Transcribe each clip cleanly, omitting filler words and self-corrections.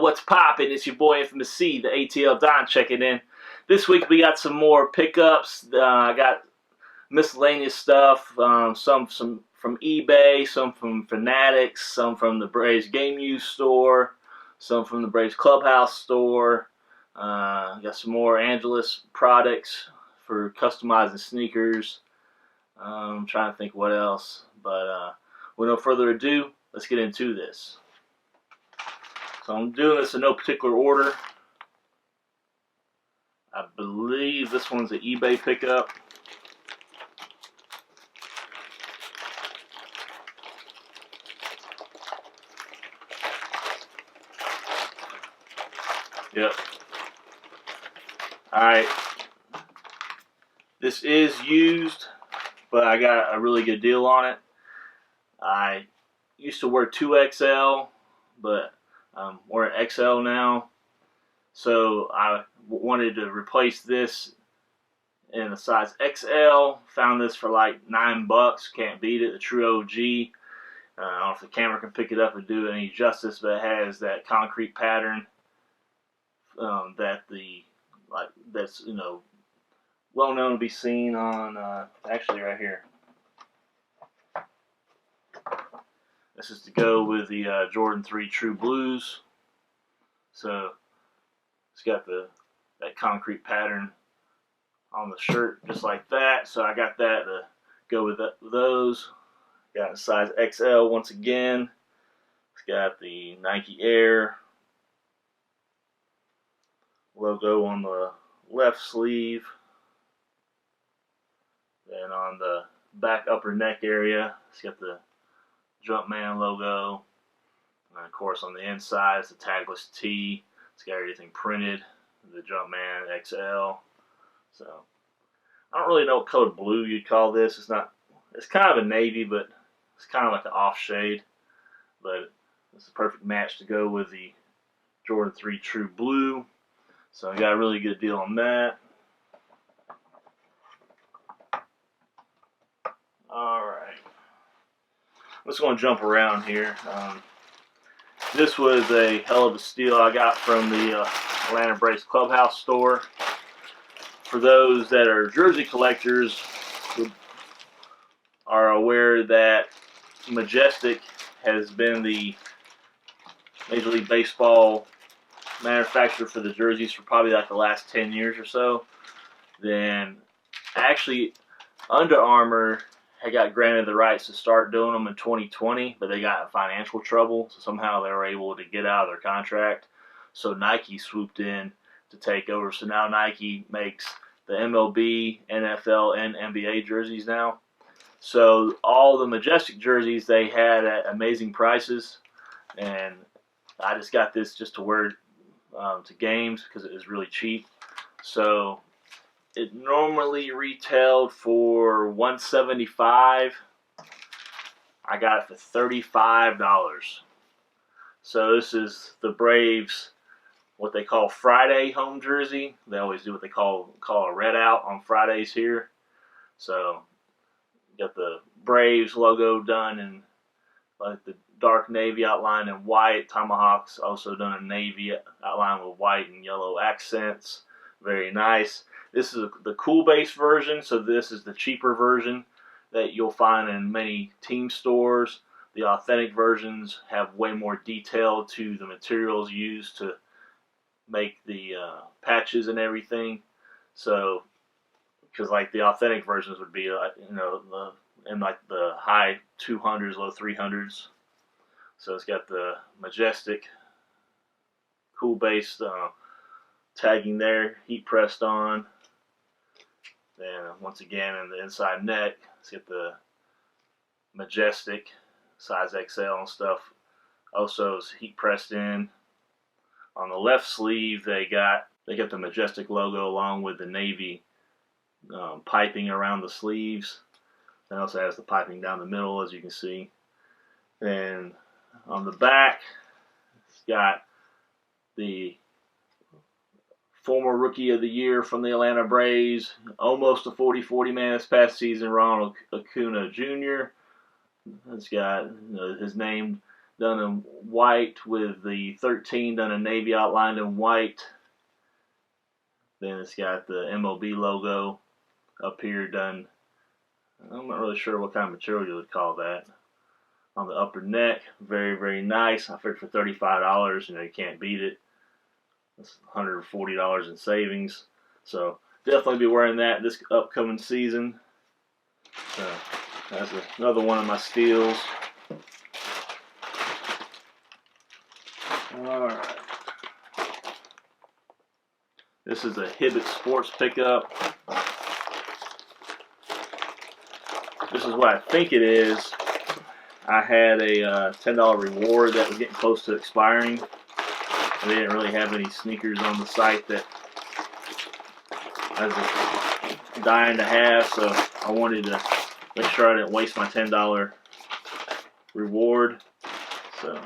what's poppin'? It's your boy Infamous C, the ATL Don, checking in. This week we got some more pickups. I got miscellaneous stuff, some from eBay, some from Fanatics, some from the Braves Game Use store, some from the Braves Clubhouse store. Got some more Angelus products for customizing sneakers. I'm trying to think what else, but with no further ado, let's get into this. So I'm doing this in no particular order. I believe this one's an eBay pickup. Yep. Alright. This is used, but I got a really good deal on it. I used to wear 2XL, but I'm wearing XL now. So I wanted to replace this in a size XL. Found this for like $9. Can't beat it. The true OG. I don't know if the camera can pick it up and do any justice, but it has that concrete pattern that's well known to be seen on actually right here. This is to go with the Jordan 3 True Blues. So it's got that concrete pattern on the shirt just like that. So I got that to go with those. Got a size XL once again. It's got the Nike Air logo on the left sleeve. Then on the back upper neck area, it's got the Jumpman logo. And of course on the inside, it's a tagless T. It's got everything printed. The Jumpman XL. So I don't really know what color blue you'd call this. It's kind of a navy, but it's kind of like an off shade. But it's a perfect match to go with the Jordan 3 True Blue. So I got a really good deal on that. Alright. Let's go and jump around here. This was a hell of a steal I got from the Atlanta Braves Clubhouse store. For those that are jersey collectors, who are aware that Majestic has been the Major League Baseball manufacturer for the jerseys for probably like the last 10 years or so. Then actually Under Armour had got granted the rights to start doing them in 2020, but they got in financial trouble, so somehow they were able to get out of their contract. So Nike swooped in to take over. So now Nike makes the MLB, NFL, and NBA jerseys now. So all the Majestic jerseys they had at amazing prices, and I just got this just to wear to games because it was really cheap. So it normally retailed for $175. I got it for $35. So this is the Braves, what they call Friday home jersey. They always do what they call a red out on Fridays here. So got the Braves logo done in like the dark navy outline in white. Tomahawks also done in navy outline with white and yellow accents. Very nice. This is the cool base version, so this is the cheaper version that you'll find in many team stores. The authentic versions have way more detail to the materials used to make the patches and everything. So, because like the authentic versions would be in like the high 200s, low 300s. So it's got the Majestic cool base tagging there, heat pressed on. Then once again in the inside neck, it's got the Majestic size XL and stuff. Also is heat pressed in. On the left sleeve, they got the Majestic logo along with the navy piping around the sleeves. It also has the piping down the middle, as you can see. Then on the back, it's got the former Rookie of the Year from the Atlanta Braves, almost a 40-40 man this past season, Ronald Acuna Jr. It's got his name done in white with the 13 done in navy outlined in white. Then it's got the MLB logo up here done. I'm not really sure what kind of material you would call that. On the upper neck, very, very nice. I figured for $35, you can't beat it. That's $140 in savings. So definitely be wearing that this upcoming season. So that's another one of my steals. Alright. This is a Hibbett Sports pickup. This is what I think it is. I had a $10 reward that was getting close to expiring. They didn't really have any sneakers on the site that I was dying to have, so I wanted to make sure I didn't waste my $10 reward. So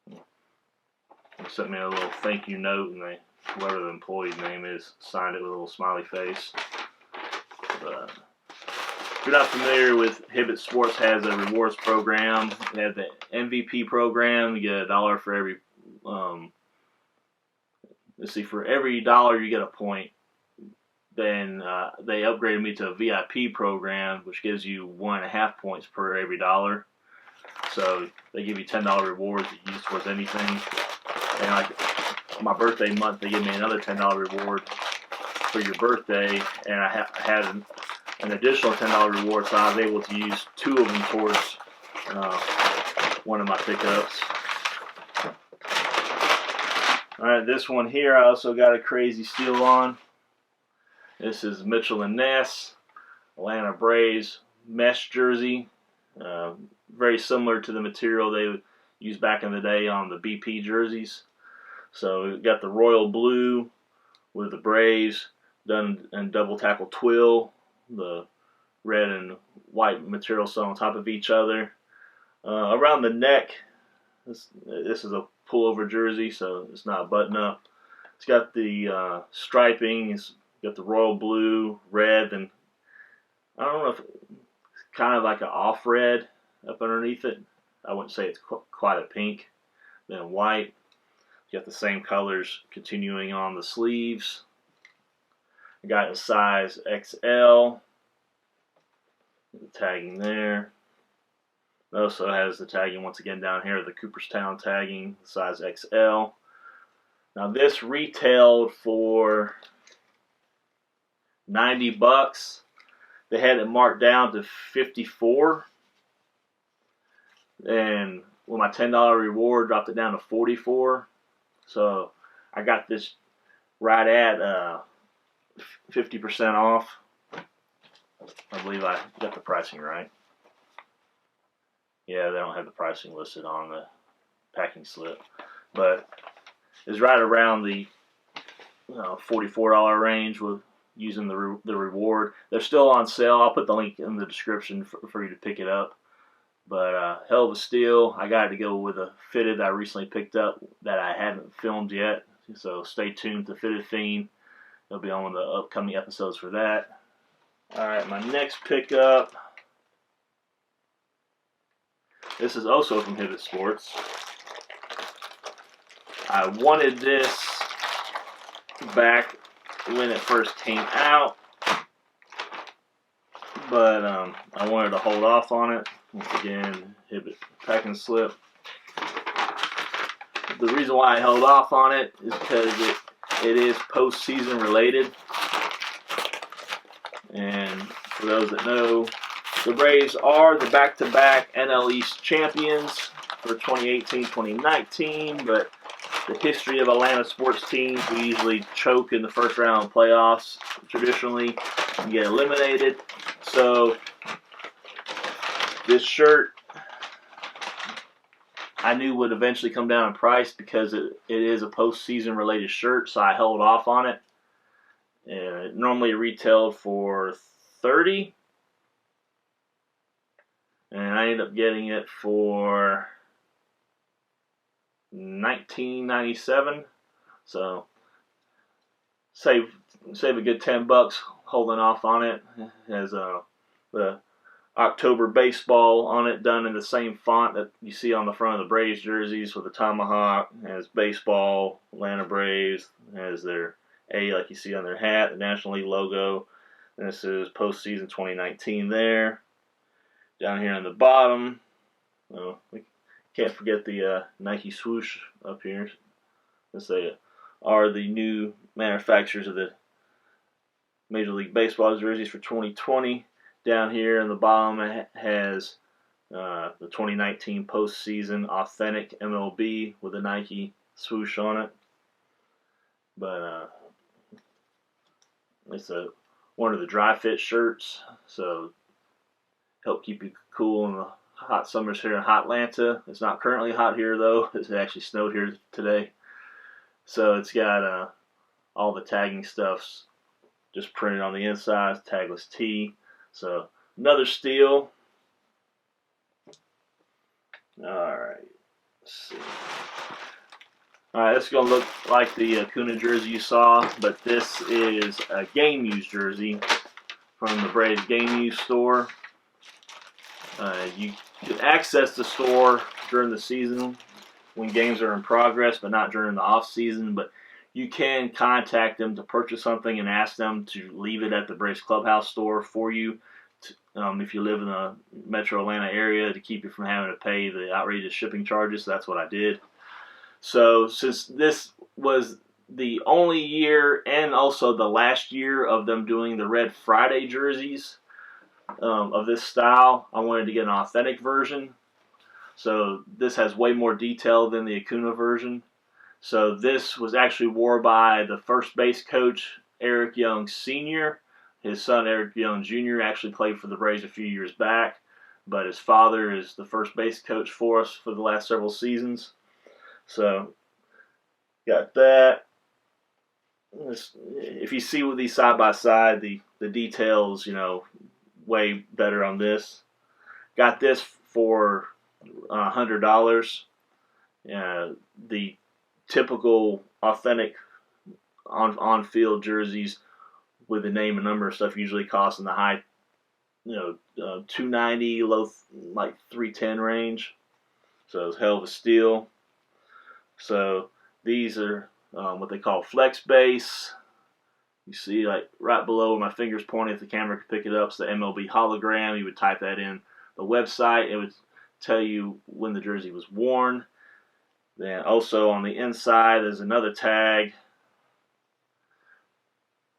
they sent me a little thank you note, and whoever the employee's name is signed it with a little smiley face. But if you're not familiar with Hibbett Sports, has a rewards program. They have the MVP program. You get $1 for every. Let's see, for every $1 you get a point. Then they upgraded me to a VIP program, which gives you 1.5 points per every $1. So they give you $10 rewards that you use towards anything. And like my birthday month, they give me another $10 reward for your birthday, and I had an additional $10 reward, so I was able to use 2 of them towards one of my pickups. Alright, this one here I also got a crazy steal on. This is Mitchell and Ness Atlanta Braves mesh jersey. Very similar to the material they used back in the day on the BP jerseys. So we've got the royal blue with the Braves done in double tackle twill. The red and white material sewn on top of each other. Around the neck, this is a pullover jersey, so it's not a button up. It's got the striping. It's got the royal blue, red, and I don't know if it's kind of like an off red up underneath it. I wouldn't say it's quite a pink. Then white. You got the same colors continuing on the sleeves. I got a size XL. The tagging there. It also has the tagging once again down here, the Cooperstown tagging, size XL. Now this retailed for $90. They had it marked down to $54. And with my $10 reward, dropped it down to $44. So I got this right at 50% off. I believe I got the pricing right. Yeah, they don't have the pricing listed on the packing slip, but it's right around the $44 range with using the reward. They're still on sale. I'll put the link in the description for you to pick it up. But hell of a steal. I got to go with a fitted that I recently picked up that I haven't filmed yet. So stay tuned to Fitted Fiend. It'll be on one of the upcoming episodes for that. Alright, my next pickup. This is also from Hibbett Sports. I wanted this back when it first came out, but I wanted to hold off on it. Once again, Hibbett packing slip. The reason why I held off on it is because it is postseason related. And for those that know, the Braves are the back-to-back NL East champions for 2018-2019, but the history of Atlanta sports teams, we usually choke in the first round of playoffs traditionally and get eliminated. So this shirt I knew would eventually come down in price because it is a postseason related shirt, so I held off on it. And it normally retailed for $30, and I ended up getting it for $19.97. So save a good $10 holding off on it. It has the October baseball on it, done in the same font that you see on the front of the Braves jerseys with the tomahawk. It has baseball, Atlanta Braves, it has their A like you see on their hat, the National League logo. And this is Postseason 2019 there. Down here on the bottom, we can't forget the Nike swoosh up here. They are the new manufacturers of the Major League Baseball jerseys for 2020. Down here in the bottom, it has the 2019 postseason authentic MLB with a Nike swoosh on it. But it's one of the dry fit shirts, so help keep you cool in the hot summers here in hot Atlanta. It's not currently hot here though. It actually snowed here today. So it's got all the tagging stuff's just printed on the inside, tagless tee. So another steal. Alright, let's see. Alright, this is going to look like the Acuna jersey you saw, but this is a game use jersey from the Braves game use store. You can access the store during the season when games are in progress, but not during the off season. But you can contact them to purchase something and ask them to leave it at the Braves Clubhouse store for you if you live in the metro Atlanta area, to keep you from having to pay the outrageous shipping charges. So that's what I did. So since this was the only year and also the last year of them doing the Red Friday jerseys of this style, I wanted to get an authentic version. So this has way more detail than the Acuna version. So this was actually worn by the first base coach, Eric Young Sr. His son, Eric Young Jr., actually played for the Braves a few years back, but his father is the first base coach for us for the last several seasons. So, got that. If you see with these side by side, the details, way better on this. Got this for $100. The typical authentic on-field jerseys with the name and number and stuff usually cost in the high, $290, low like $310 range. So it's a hell of a steal. So these are what they call flex base. You see, like right below where my finger's pointing, if the camera could pick it up, it's the MLB hologram. You would type that in the website. It would tell you when the jersey was worn. Then also on the inside, there's another tag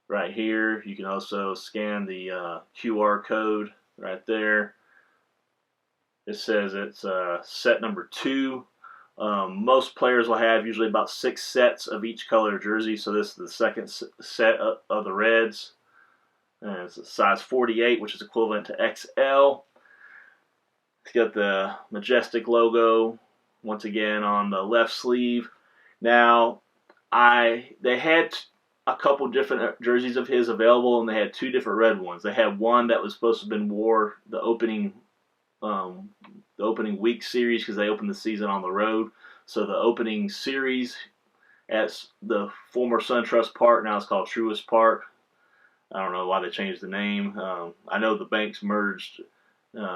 right here. You can also scan the QR code right there. It says it's set number 2. Most players will have usually about 6 sets of each color jersey, so this is the second set of the Reds. And it's a size 48, which is equivalent to XL. It's got the Majestic logo once again on the left sleeve. Now, they had a couple different jerseys of his available, and they had 2 different red ones. They had one that was supposed to have been wore the opening week series, because they opened the season on the road. So the opening series at the former SunTrust Park, now it's called Truist Park. I don't know why they changed the name. I know the banks merged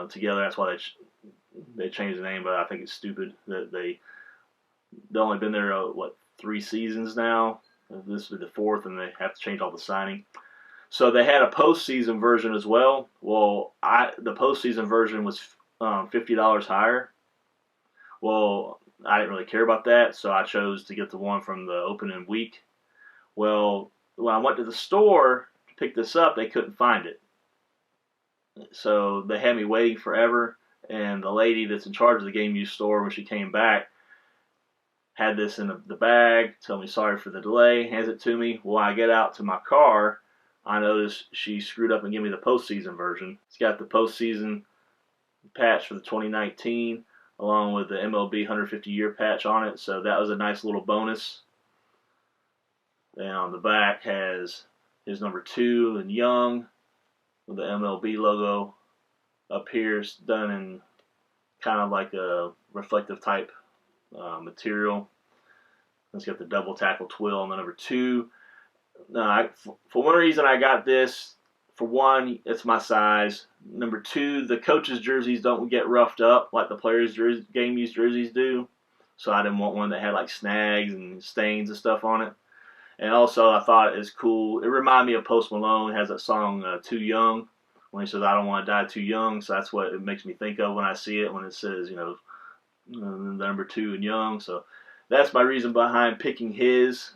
together. That's why they changed the name, but I think it's stupid that they've only been there 3 seasons now. This will be the 4th, and they have to change all the signing. So they had a postseason version as well. Well, the postseason version was $50 higher. Well, I didn't really care about that, so I chose to get the one from the opening week. Well, when I went to the store to pick this up, they couldn't find it. So they had me waiting forever, and the lady that's in charge of the game use store, when she came back, had this in the bag, told me sorry for the delay, hands it to me. Well, I get out to my car, I noticed she screwed up and gave me the postseason version. It's got the postseason patch for the 2019, along with the MLB 150-year patch on it, so that was a nice little bonus. And on the back has his number 2 and Young, with the MLB logo up here. It's done in kind of like a reflective type material. It's got the double tackle twill on the number 2. For one reason I got this, for one, it's my size. Number two, the coaches' jerseys don't get roughed up like the players' game use jerseys do. So I didn't want one that had like snags and stains and stuff on it. And also, I thought it was cool. It reminded me of Post Malone. It has that song "Too Young" when he says, "I don't want to die too young." So that's what it makes me think of when I see it. When it says, number 2 and young. So that's my reason behind picking his.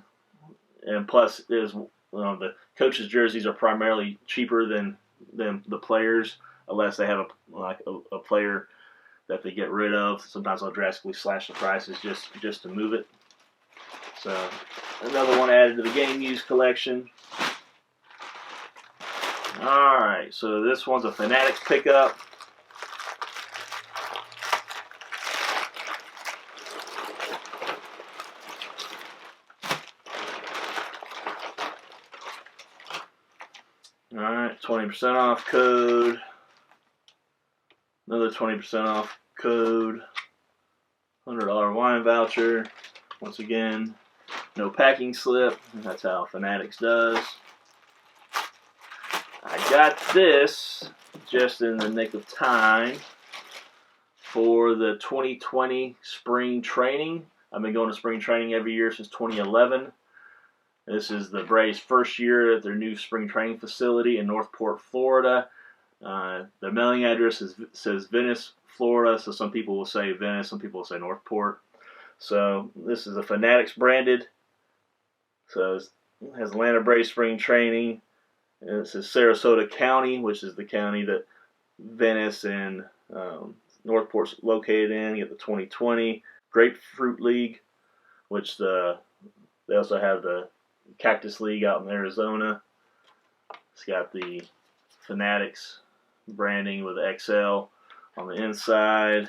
And plus, the coaches' jerseys are primarily cheaper than the players, unless they have a player that they get rid of. Sometimes I'll drastically slash the prices just to move it. So another one added to the game use collection. Alright, so this one's a Fanatics pickup. Alright, 20% off code. Another 20% off code. $100 wine voucher. Once again, no packing slip. That's how Fanatics does. I got this just in the nick of time for the 2020 spring training. I've been going to spring training every year since 2011. This is the Braves' first year at their new spring training facility in Northport, Florida. The mailing address says Venice, Florida, so some people will say Venice, some people will say Northport. So this is a Fanatics branded. So it has Atlanta Braves spring training. And it says Sarasota County, which is the county that Venice and Northport's located in. You get the 2020 Grapefruit League, which they also have the Cactus League out in Arizona. It's got the Fanatics branding with XL on the inside.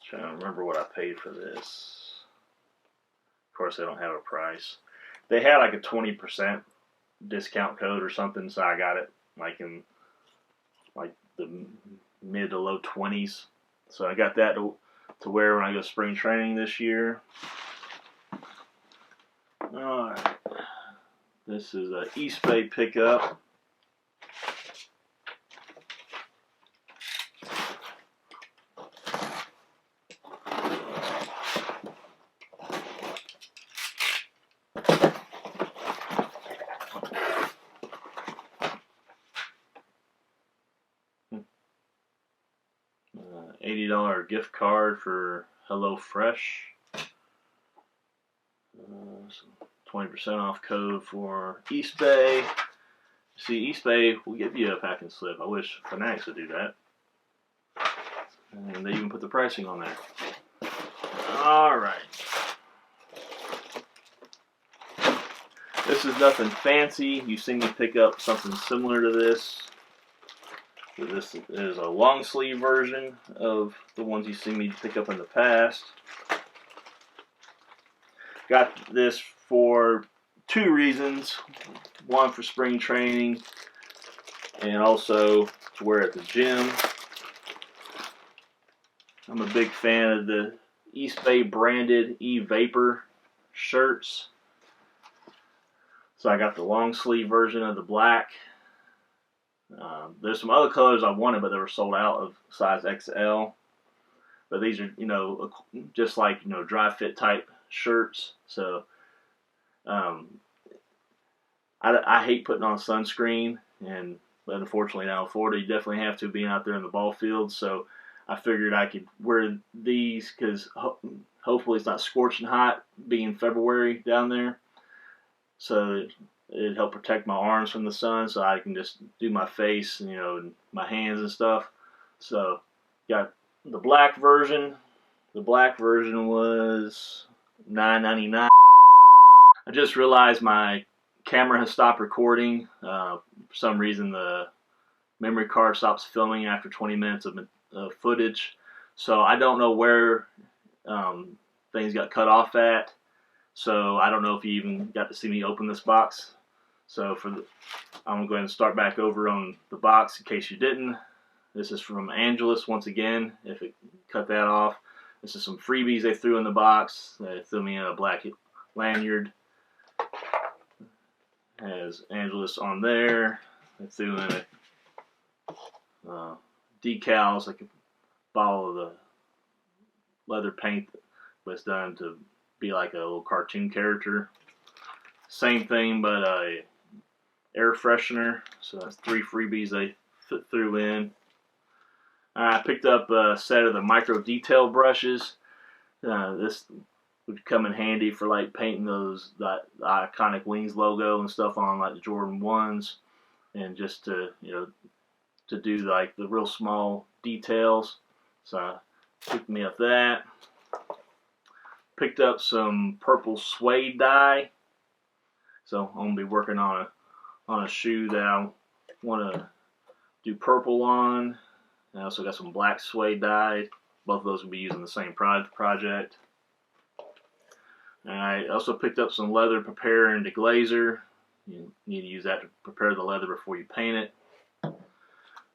Trying to remember what I paid for this. Of course, they don't have a price. They had like a 20% discount code or something, so I got it like in like the mid to low 20s. So I got that to wear when I go spring training this year. Alright, this is a Eastbay pickup. $80 gift card for HelloFresh. 20% off code for Eastbay. See, Eastbay will give you a packing slip. I wish Fanatics would do that. And they even put the pricing on there. Alright. This is nothing fancy. You've seen me pick up something similar to this. So this is a long sleeve version of the ones you've seen me pick up in the past. Got this for 2 reasons. One, for spring training, and also to wear at the gym. I'm a big fan of the Eastbay branded E-Vapor shirts. So I got the long sleeve version of the black. There's some other colors I wanted, but they were sold out of size XL. But these are, just like, dry fit type shirts. So I hate putting on sunscreen, but unfortunately now in Florida you definitely have to, being out there in the ball field. So I figured I could wear these because hopefully it's not scorching hot being February down there. So it'd help protect my arms from the sun, so I can just do my face, and my hands and stuff. So got the black version. The black version was $9.99. I just realized my camera has stopped recording. For some reason, the memory card stops filming after 20 minutes of footage. So I don't know where things got cut off at. So I don't know if you even got to see me open this box. So I'm going to go ahead and start back over on the box in case you didn't. This is from Angelus once again, if it cut that off. This is some freebies they threw in the box. They threw me in a black lanyard. Has Angelus on there. I threw in a decals, like a bottle of the leather paint was done to be like a little cartoon character. Same thing, but a air freshener. So that's 3 freebies they threw in. I picked up a set of the micro detail brushes. This would come in handy for like painting that iconic Wings logo and stuff on like the Jordan 1s, and just to to do like the real small details. So I picked me up that. Picked up some purple suede dye. So I'm gonna be working on a shoe that I want to do purple on. I also got some black suede dye. Both of those will be using the same project. I also picked up some leather prepare and deglazer. You need to use that to prepare the leather before you paint it.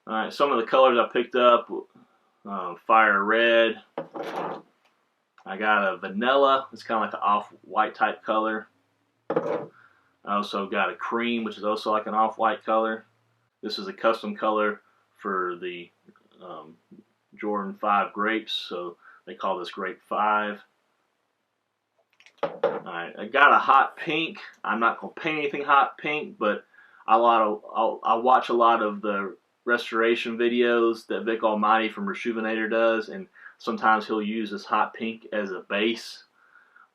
Alright, some of the colors I picked up, fire red. I got a vanilla. It's kind of like an off-white type color. I also got a cream, which is also like an off-white color. This is a custom color for the Jordan 5 grapes, so they call this grape 5. Alright, I got a hot pink. I'm not going to paint anything hot pink, but I watch a lot of the restoration videos that Vic Almighty from Rejuvenator does, and sometimes he'll use this hot pink as a base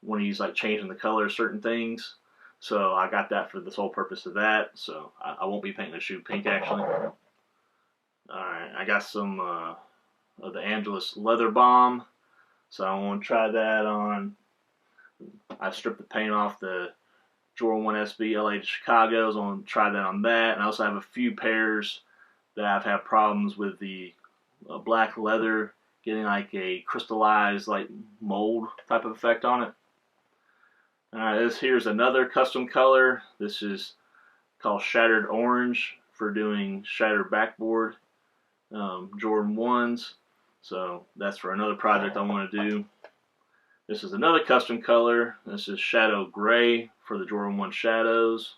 when he's like changing the color of certain things. So I got that for the sole purpose of that. So I won't be painting the shoe pink actually. Alright, I got some of the Angelus leather balm. So I want to try that on. I stripped the paint off the Jordan 1 SB LA to Chicago. So I want to try that on that. And I also have a few pairs that I've had problems with the black leather getting like a crystallized like mold type of effect on it. This here's another custom color. This is called Shattered Orange for doing shattered backboard Jordan 1s. So that's for another project I want to do. This is another custom color. This is Shadow Gray for the Jordan 1 Shadows.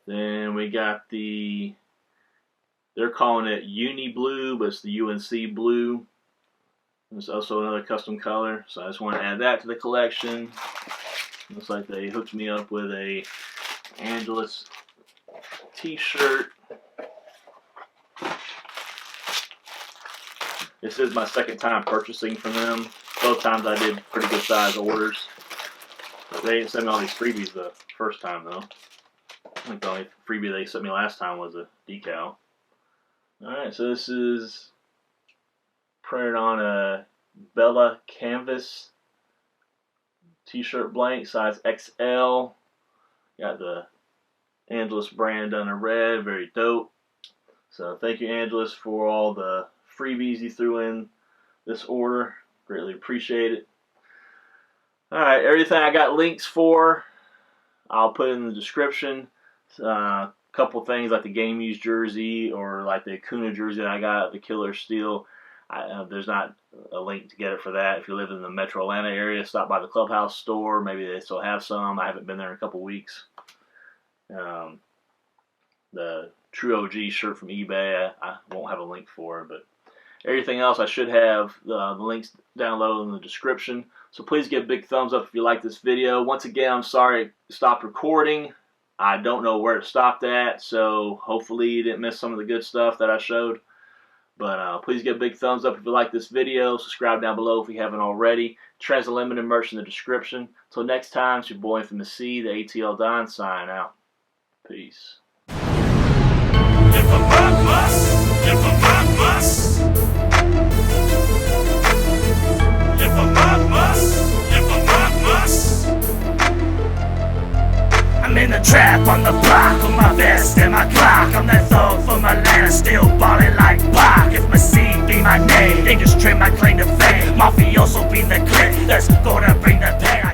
Then we got they're calling it Uni Blue, but it's the UNC Blue. There's also another custom color, so I just want to add that to the collection. Looks like they hooked me up with a Angelus t-shirt. This is my second time purchasing from them. Both times I did pretty good size orders. They didn't send me all these freebies the first time though. I think the only freebie they sent me last time was a decal. Alright, so this is printed on a Bella canvas t-shirt blank, size XL. Got the Angelus brand done in red, very dope. So thank you, Angelus, for all the freebies you threw in this order. Greatly appreciate it. Alright, everything I got links for, I'll put in the description. A couple things like the game used jersey or like the Acuna jersey that I got, the Killer Steel. There's not a link to get it for that. If you live in the Metro Atlanta area, stop by the Clubhouse store. Maybe they still have some. I haven't been there in a couple weeks. The True OG shirt from eBay, I won't have a link for, but everything else I should have the links down below in the description. So please give a big thumbs up if you like this video. Once again, I'm sorry it stopped recording. I don't know where it stopped at, so hopefully you didn't miss some of the good stuff that I showed. But please give a big thumbs up if you like this video. Subscribe down below if you haven't already. Trenz Unltd merch in the description. Until next time, it's your boy Infamous C, the ATL Don, sign out. Peace. I'm in the trap on the block with my vest and my Glock. I'm that thug for my land, still ballin' like Bach. If my seed be my name, they just trim my claim to fame. Mafioso be the clique that's gonna bring the pain.